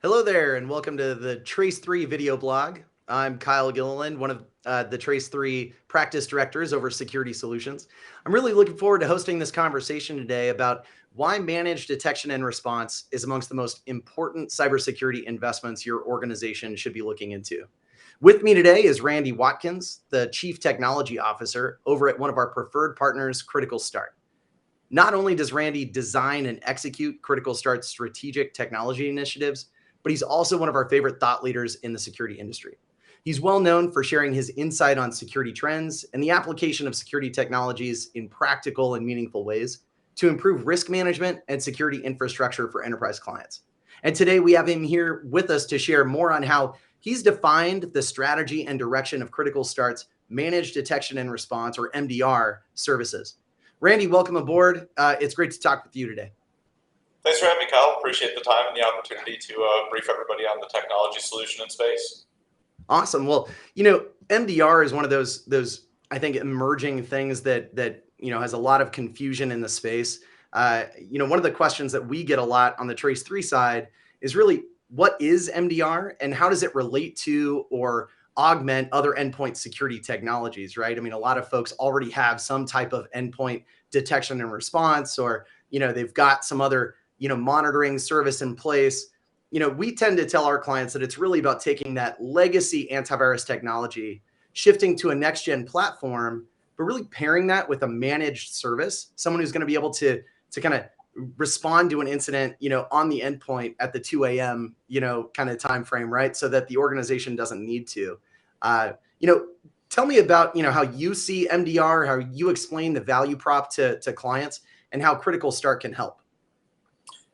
Hello there, and welcome to the Trace3 video blog. I'm Kyle Gilliland, one of the Trace3 practice directors over security solutions. I'm really looking forward to hosting this conversation today about why managed detection and response is amongst the most important cybersecurity investments your organization should be looking into. With me today is Randy Watkins, the Chief Technology Officer over at one of our preferred partners, Critical Start. Not only does Randy design and execute Critical Start's strategic technology initiatives, but he's also one of our favorite thought leaders in the security industry. He's well known for sharing his insight on security trends and the application of security technologies in practical and meaningful ways to improve risk management and security infrastructure for enterprise clients. And today we have him here with us to share more on how he's defined the strategy and direction of Critical Start's Managed Detection and Response, or MDR, services. Randy, welcome aboard. It's great to talk with you today. Thanks for having me, Kyle. Appreciate the time and the opportunity to brief everybody on the technology solution in space. Awesome. Well, MDR is one of those I think emerging things that has a lot of confusion in the space. One of the questions that we get a lot on the Trace3 side is really, what is MDR and how does it relate to or augment other endpoint security technologies, right? I mean, a lot of folks already have some type of endpoint detection and response, or they've got some other monitoring service in place. We tend to tell our clients that it's really about taking that legacy antivirus technology, shifting to a next gen platform, but really pairing that with a managed service, someone who's going to be able to kind of respond to an incident, on the endpoint at the 2 a.m., kind of time frame, right? So that the organization doesn't need to. Tell me about, how you see MDR, how you explain the value prop to clients, and how Critical Start can help.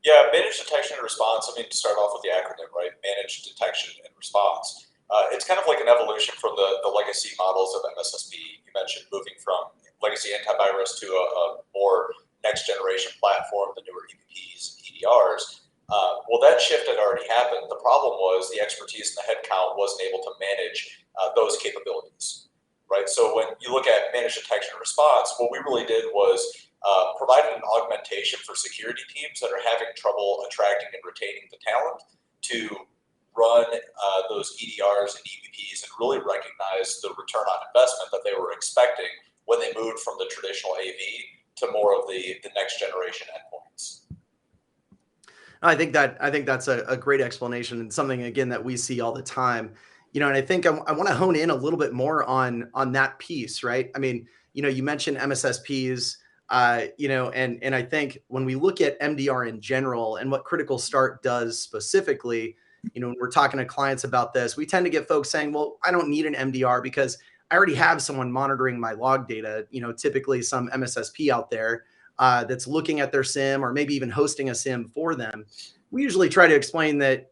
Yeah, managed detection and response. I mean, to start off with the acronym, right? Managed detection and response. It's kind of like an evolution from the legacy models of MSSP. You mentioned moving from legacy antivirus to a more next generation platform, the newer EPPs and EDRs. Well, that shift had already happened. The problem was the expertise and the headcount wasn't able to manage those capabilities, right? So when you look at managed detection and response, what we really did was provided an augmentation for security teams that are having trouble attracting and retaining the talent to run those EDRs and EPPs and really recognize the return on investment that they were expecting when they moved from the traditional AV to more of the next generation endpoints. I think that's a great explanation, and something again that we see all the time. And I think I want to hone in a little bit more on that piece, right? I mean, you mentioned MSSPs, and I think when we look at MDR in general and what Critical Start does specifically, when we're talking to clients about this, we tend to get folks saying, well, I don't need an MDR because I already have someone monitoring my log data, typically some MSSP out there that's looking at their SIEM or maybe even hosting a SIEM for them. We usually try to explain that,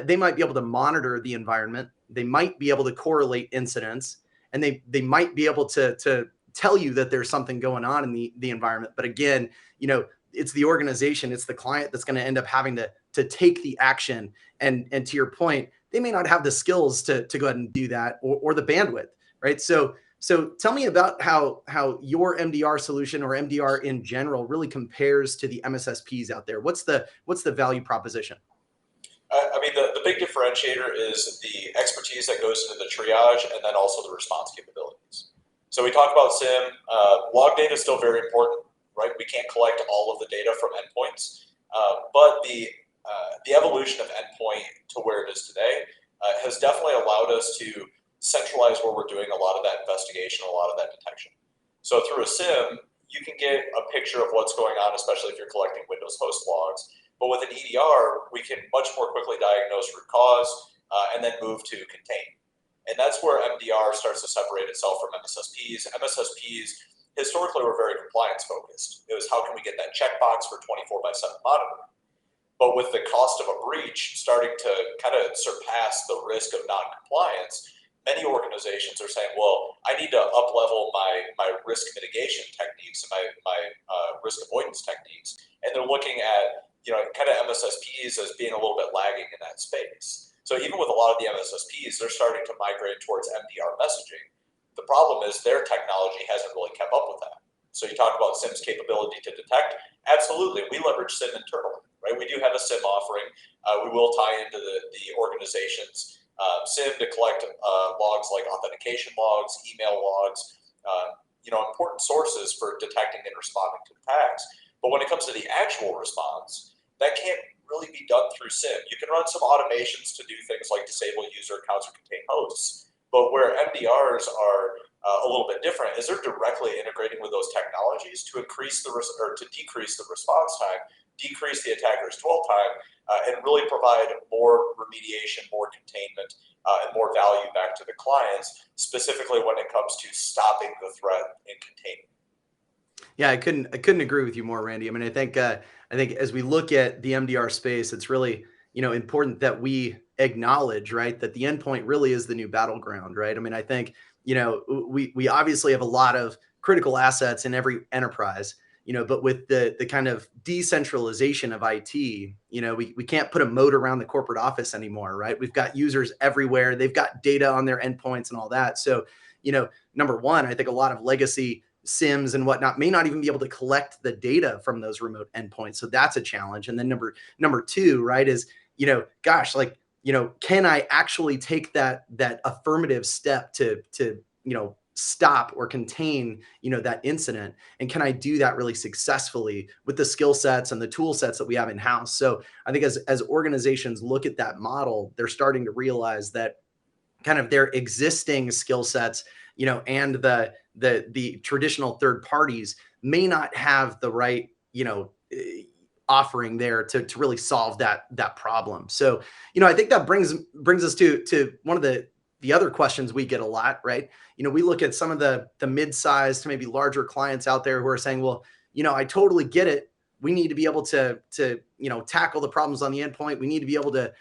they might be able to monitor the environment. They might be able to correlate incidents, and they might be able to tell you that there's something going on in the environment. But again, it's the organization, it's the client that's going to end up having to take the action. And to your point, they may not have the skills to go ahead and do that, or the bandwidth, right? So tell me about how your MDR solution, or MDR in general, really compares to the MSSPs out there. What's the value proposition? I mean, the big differentiator is the expertise that goes into the triage and then also the response capabilities. So we talk about SIEM. Log data is still very important, right? We can't collect all of the data from endpoints, but the evolution of endpoint to where it is today has definitely allowed us to centralize where we're doing a lot of that investigation, a lot of that detection. So through a SIEM, you can get a picture of what's going on, especially if you're collecting Windows host logs. But with an EDR, we can much more quickly diagnose root cause and then move to contain. And that's where MDR starts to separate itself from MSSPs. MSSPs historically were very compliance focused. It was, how can we get that checkbox for 24/7 monitoring? But with the cost of a breach starting to kind of surpass the risk of non-compliance, many organizations are saying, well, I need to up-level my risk mitigation techniques and my risk avoidance techniques. And they're looking at kind of MSSPs as being a little bit lagging in that space. So even with a lot of the MSSPs, they're starting to migrate towards MDR messaging. The problem is their technology hasn't really kept up with that. So you talk about SIEM's capability to detect. Absolutely, we leverage SIEM internally, right? right? We do have a SIM offering. We will tie into the organization's SIM to collect logs like authentication logs, email logs, important sources for detecting and responding to attacks. But when it comes to the actual response, that can't really be done through SIM. You can run some automations to do things like disable user accounts or contain hosts. But where MDRs are a little bit different is they're directly integrating with those technologies to increase to decrease the response time, decrease the attacker's dwell time, and really provide more remediation, more containment, and more value back to the clients, specifically when it comes to stopping the threat and containing. Yeah, I couldn't agree with you more, Randy. I mean, I think as we look at the MDR space, it's really, important that we acknowledge, right, that the endpoint really is the new battleground, right? I mean, I think, we obviously have a lot of critical assets in every enterprise, but with the kind of decentralization of IT, we can't put a moat around the corporate office anymore, right? We've got users everywhere. They've got data on their endpoints and all that. So, number one, I think a lot of legacy SIMs and whatnot may not even be able to collect the data from those remote endpoints. So that's a challenge. And then number two, right, is, gosh, like, can I actually take that affirmative step to stop or contain, that incident? And can I do that really successfully with the skill sets and the tool sets that we have in house? So I think as organizations look at that model, they're starting to realize that kind of their existing skill sets, and the traditional third parties may not have the right, offering there to really solve that problem. So, I think that brings us to one of the other questions we get a lot, right? We look at some of the mid-sized to maybe larger clients out there who are saying, well, I totally get it. We need to be able to tackle the problems on the endpoint. We need to be able to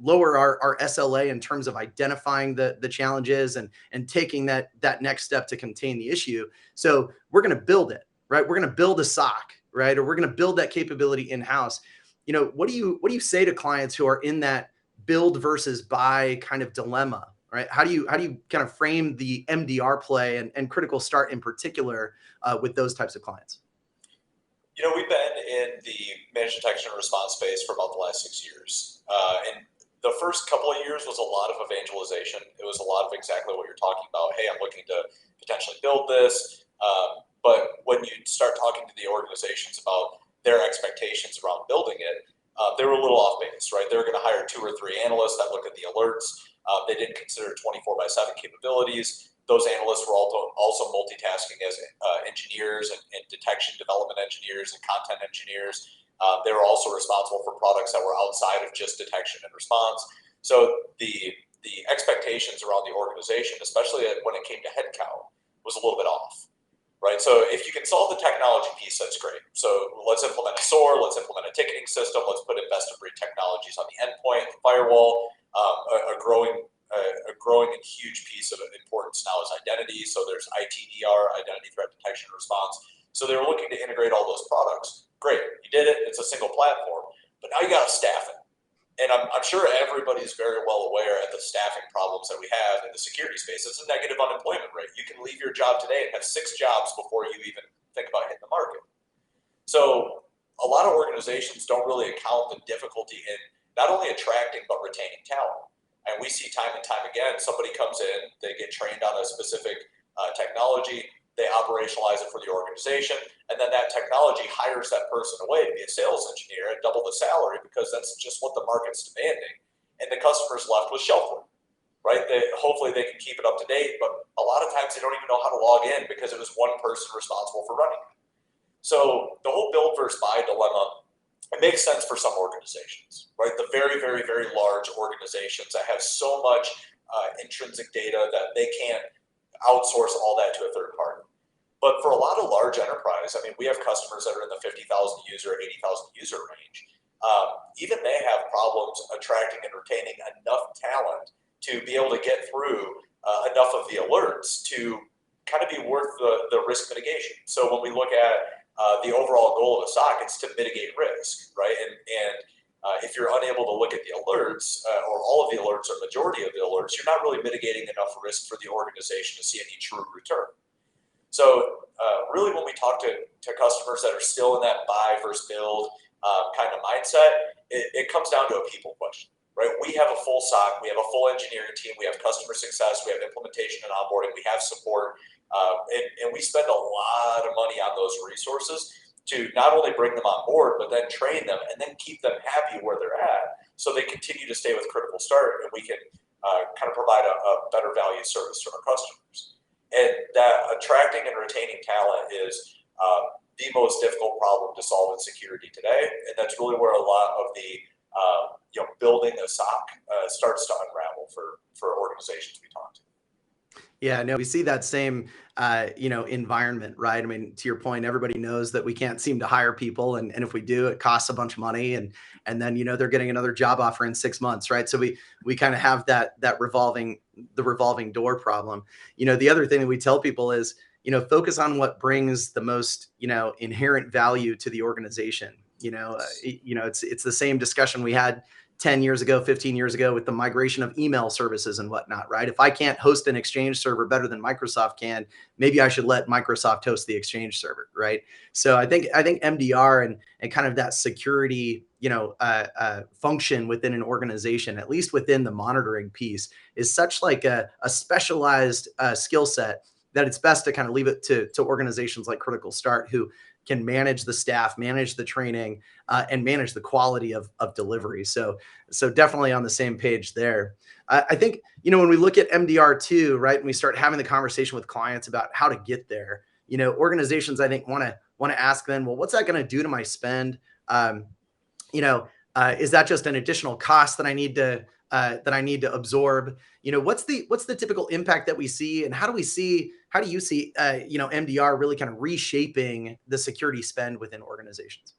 lower our SLA in terms of identifying the challenges and taking that next step to contain the issue. So we're going to build it, right? We're going to build a SOC, right? Or we're going to build that capability in-house. What do you say to clients who are in that build versus buy kind of dilemma, right? How do you kind of frame the MDR play and critical start in particular with those types of clients? We've been in the managed detection and response space for about the last 6 years. And the first couple of years was a lot of evangelization. It was a lot of exactly what you're talking about. Hey, I'm looking to potentially build this. But when you start talking to the organizations about their expectations around building it, they were a little off base, right? They were going to hire 2 or 3 analysts that look at the alerts. They didn't consider 24/7 capabilities. Those analysts were also multitasking as engineers and detection development engineers and content engineers. They were also responsible for products that were outside of just detection and response. So the expectations around the organization, especially when it came to headcount, was a little bit off, right? So if you can solve the technology piece, that's great. So let's implement a SOAR, let's implement a ticketing system, let's put in best-of-breed technologies on the endpoint, the firewall. A growing and huge piece of importance now is identity. So there's ITDR, identity threat detection and response. So they were looking to integrate all those products. Great, you did it. It's a single platform. But now you got to staff it. And I'm sure everybody's very well aware of the staffing problems that we have in the security space. It's a negative unemployment rate. You can leave your job today and have 6 jobs before you even think about hitting the market. So a lot of organizations don't really account the difficulty in not only attracting but retaining talent. And we see time and time again, somebody comes in, they get trained on a specific technology, they operationalize it for the organization, and then that technology hires that person away to be a sales engineer at double the salary because that's just what the market's demanding. And the customer's left with shelfware, right? Hopefully they can keep it up to date, but a lot of times they don't even know how to log in because it was one person responsible for running it. So the whole build versus buy dilemma, it makes sense for some organizations, right? The very, very, very large organizations that have so much intrinsic data that they can't outsource all that to a third party. But for a lot of large enterprise, I mean, we have customers that are in the 50,000 user, 80,000 user range. Even they have problems attracting and retaining enough talent to be able to get through enough of the alerts to kind of be worth the risk mitigation. So when we look at the overall goal of a SOC, it's to mitigate risk, right? And if you're unable to look at the alerts or all of the alerts or majority of the alerts, you're not really mitigating enough risk for the organization to see any true return. So really when we talk to customers that are still in that buy versus build kind of mindset, it comes down to a people question, right? We have a full SOC, we have a full engineering team, we have customer success, we have implementation and onboarding, we have support, and we spend a lot of money on those resources to not only bring them on board, but then train them and then keep them happy where they're at so they continue to stay with Critical Start and we can kind of provide a better value service to our customers. And that attracting and retaining talent is the most difficult problem to solve in security today. And that's really where a lot of the building a SOC starts to unravel for organizations we talk to. Yeah, no, we see that same, environment, right? I mean, to your point, everybody knows that we can't seem to hire people, and if we do, it costs a bunch of money, and then they're getting another job offer in 6 months, right? So we kind of have that revolving door problem. The other thing that we tell people is, focus on what brings the most, inherent value to the organization. It's the same discussion we had 10 years ago, 15 years ago with the migration of email services and whatnot, right? If I can't host an Exchange server better than Microsoft can, maybe I should let Microsoft host the Exchange server, right? So I think MDR and kind of that security, function within an organization, at least within the monitoring piece, is such like a specialized skill set that it's best to kind of leave it to organizations like Critical Start, who can manage the staff, manage the training, and manage the quality of delivery. So definitely on the same page there. I think, when we look at MDR too, right, and we start having the conversation with clients about how to get there, organizations, I think, want to ask then, well, what's that going to do to my spend? Is that just an additional cost that I need to absorb? What's the typical impact that we see, and how do you see MDR really kind of reshaping the security spend within organizations?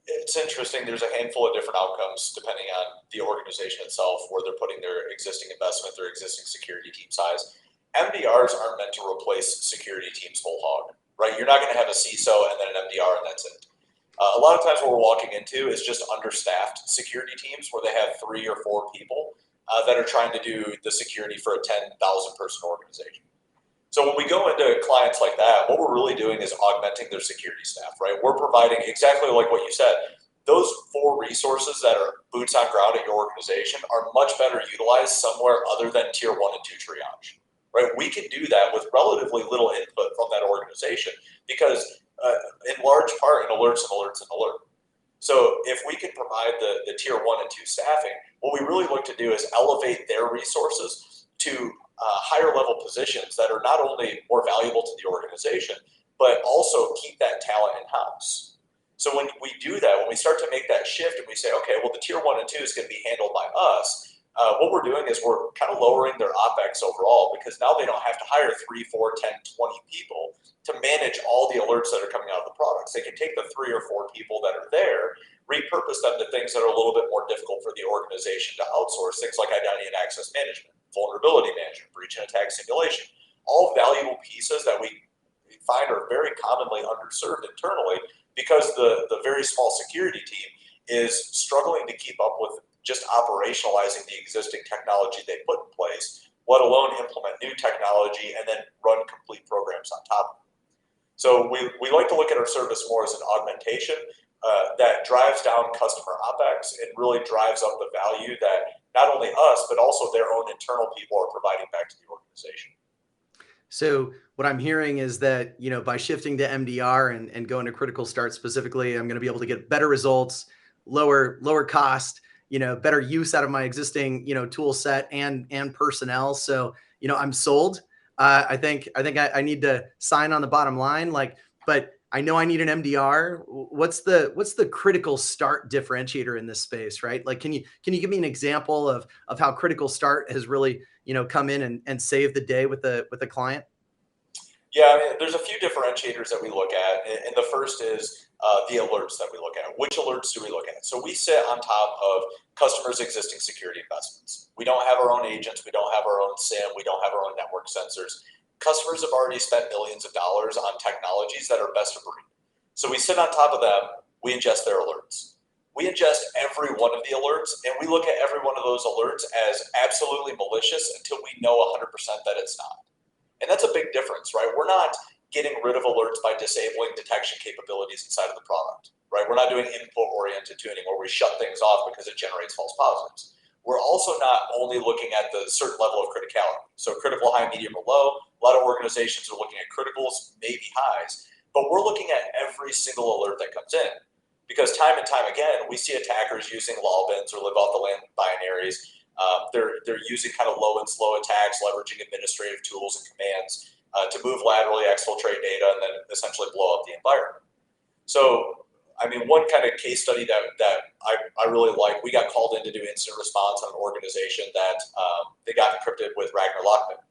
It's interesting. There's a handful of different outcomes depending on the organization itself, where they're putting their existing investment, their existing security team size. MDRs aren't meant to replace security teams whole hog, right? You're not going to have a CISO and then an MDR and that's it. A lot of times what we're walking into is just understaffed security teams where they have 3 or 4 people that are trying to do the security for a 10,000 person organization. So when we go into clients like that, what we're really doing is augmenting their security staff, right? We're providing exactly like what you said. Those 4 resources that are boots on ground at your organization are much better utilized somewhere other than tier 1 and 2 triage, right? We can do that with relatively little input from that organization because in large part, an alert's an alert's an alert. So if we can provide the tier 1 and 2 staffing, what we really look to do is elevate their resources to higher level positions that are not only more valuable to the organization, but also keep that talent in-house. So when we do that, when we start to make that shift and we say, okay, well, the tier 1 and 2 is going to be handled by us, what we're doing is we're kind of lowering their OpEx overall, because now they don't have to hire 3, 4, 10, 20 people to manage all the alerts that are coming out of the products. They can take the 3 or 4 people that are there, repurpose them to things that are a little bit more difficult for the organization to outsource, things like identity and access management, vulnerability management, breach and attack simulation, all valuable pieces that we find are very commonly underserved internally, because the very small security team is struggling to keep up with just operationalizing the existing technology they put in place, let alone implement new technology and then run complete programs on top of it. So we like to look at our service more as an augmentation that drives down customer OpEx and really drives up the value that not only us, but also their own internal people are providing back to the organization. So what I'm hearing is that, by shifting to MDR and going to Critical Start specifically, I'm going to be able to get better results, lower cost, better use out of my existing, tool set and personnel. So, I'm sold. I think I need to sign on the bottom line, but I know I need an MDR. What's the Critical Start differentiator in this space, right? Like, can you give me an example of how Critical Start has really, come in and saved the day with the client? Yeah, I mean, there's a few differentiators that we look at, and the first is the alerts that we look at. Which alerts do we look at? So we sit on top of customers' existing security investments. We don't have our own agents. We don't have our own SIEM. We don't have our own network sensors. Customers have already spent millions of dollars on technologies that are best of breed. So we sit on top of them. We ingest their alerts. We ingest every one of the alerts, and we look at every one of those alerts as absolutely malicious until we know 100% that it's not. And that's a big difference, right? We're not getting rid of alerts by disabling detection capabilities inside of the product, right? We're not doing input-oriented tuning where we shut things off because it generates false positives. We're also not only looking at the certain level of criticality. So critical, high, medium, or low. A lot of organizations are looking at criticals, maybe highs, but we're looking at every single alert that comes in. Because time and time again, we see attackers using lol bins or live off the land binaries. They're using kind of low and slow attacks, leveraging administrative tools and commands to move laterally, exfiltrate data, and then essentially blow up the environment. So, I mean, one kind of case study that I really like, we got called in to do incident response on an organization that they got encrypted with Ragnar Lockbit,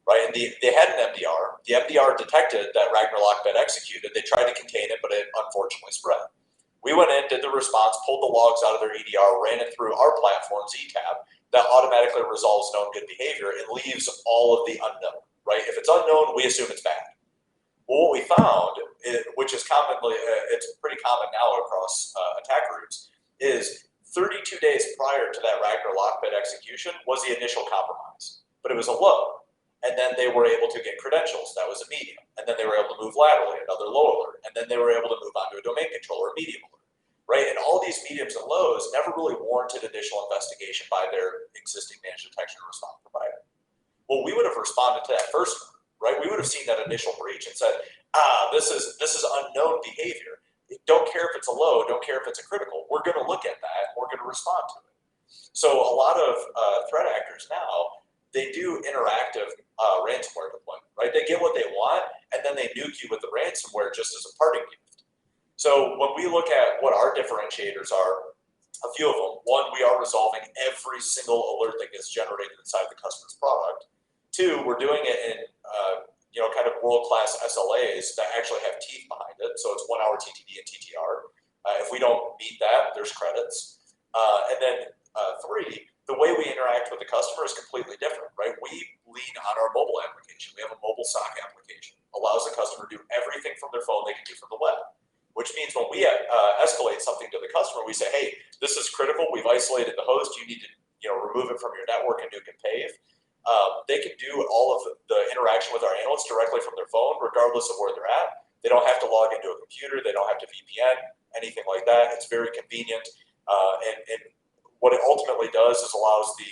right? And they had an MDR. The MDR detected that Ragnar Lockbit executed. They tried to contain it, but it unfortunately spread. We went in, did the response, pulled the logs out of their EDR, ran it through our platform, ZTab, that automatically resolves known good behavior and leaves all of the unknown, right? If it's unknown, we assume it's bad. Well, what we found, which is commonly, it's pretty common now across attack groups, is 32 days prior to that Ragnar Lockbit execution was the initial compromise, but it was a low. And then they were able to get credentials. That was a medium. And then they were able to move laterally, another low alert. And then they were able to move on to a domain controller, a medium alert, right? And all these mediums and lows never really warranted additional investigation by their existing managed detection and response provider. Well, we would have responded to that first one, right? We would have seen that initial breach and said, this is unknown behavior. Don't care if it's a low, don't care if it's a critical. We're going to look at that. We're going to respond to it. So a lot of threat actors now, they do interactive ransomware deployment, right? They get what they want, and then they nuke you with the ransomware just as a parting gift. So when we look at what our differentiators are, a few of them. One, we are resolving every single alert that gets generated inside the customer's product. Two, we're doing it in kind of world-class SLAs that actually have teeth behind it. So it's 1 hour TTD and TTR. If we don't meet that, there's credits. And then three, the way we interact with the customer is completely different, right? We lean on our mobile application. We have a mobile SOC application. Allows the customer to do everything from their phone they can do from the web. Which means when we escalate something to the customer, we say, hey, this is critical. We've isolated the host. You need to remove it from your network and nuke and pave. They can do all of the interaction with our analysts directly from their phone, regardless of where they're at. They don't have to log into a computer. They don't have to VPN, anything like that. It's very convenient. And what it ultimately does is allows the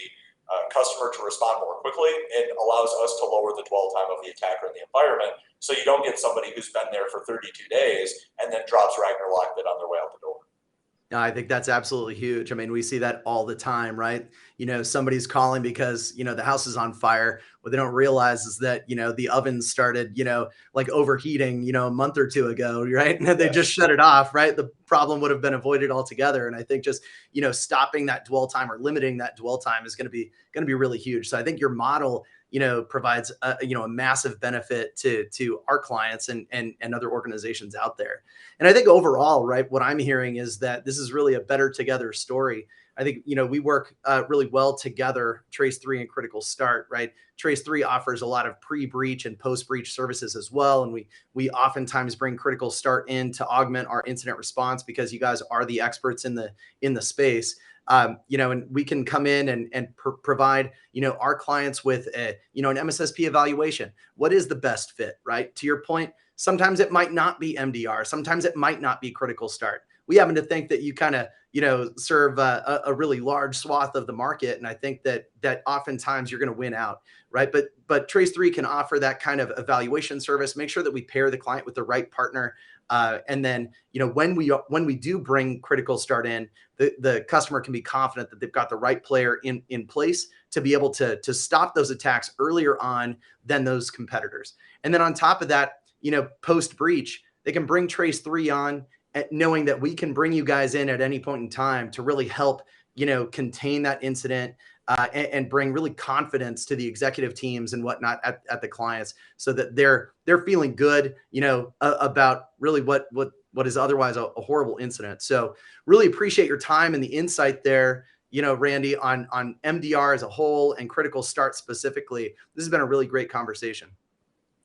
customer to respond more quickly and allows us to lower the dwell time of the attacker in the environment. So you don't get somebody who's been there for 32 days and then drops Ragnar Lockbit on their way out the door. No, I think that's absolutely huge. I mean, we see that all the time, right? Somebody's calling because, the house is on fire. What they don't realize is that, the oven started, like overheating, a month or two ago, right? And they just shut it off, right? The problem would have been avoided altogether. And I think just, stopping that dwell time or limiting that dwell time is going to be really huge. So I think your model, provides a massive benefit to our clients and other organizations out there. And I think overall, right, what I'm hearing is that this is really a better together story. I think, we work really well together, Trace3 and Critical Start, right? Trace3 offers a lot of pre-breach and post-breach services as well. And we oftentimes bring Critical Start in to augment our incident response because you guys are the experts in the space. And we can come in and provide, our clients with an MSSP evaluation. What is the best fit, right? To your point, sometimes it might not be MDR. Sometimes it might not be Critical Start. We happen to think that you kind of, serve a really large swath of the market. And I think that oftentimes you're going to win out, right? But Trace3 can offer that kind of evaluation service, make sure that we pair the client with the right partner. And then, when we do bring Critical Start in, the customer can be confident that they've got the right player in place to be able to stop those attacks earlier on than those competitors. And then on top of that, post breach, they can bring Trace3 on, knowing that we can bring you guys in at any point in time to really help, contain that incident and bring really confidence to the executive teams and whatnot at the clients, so that they're feeling good, about really what is otherwise a horrible incident. So really appreciate your time and the insight there, Randy, on MDR as a whole and Critical Start specifically. This has been a really great conversation.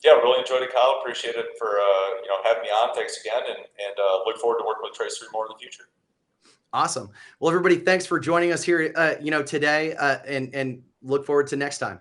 Yeah, really enjoyed it, Kyle. Appreciate it for having me on. Thanks again, and look forward to working with Trace3 more in the future. Awesome. Well, everybody, thanks for joining us here, today, and look forward to next time.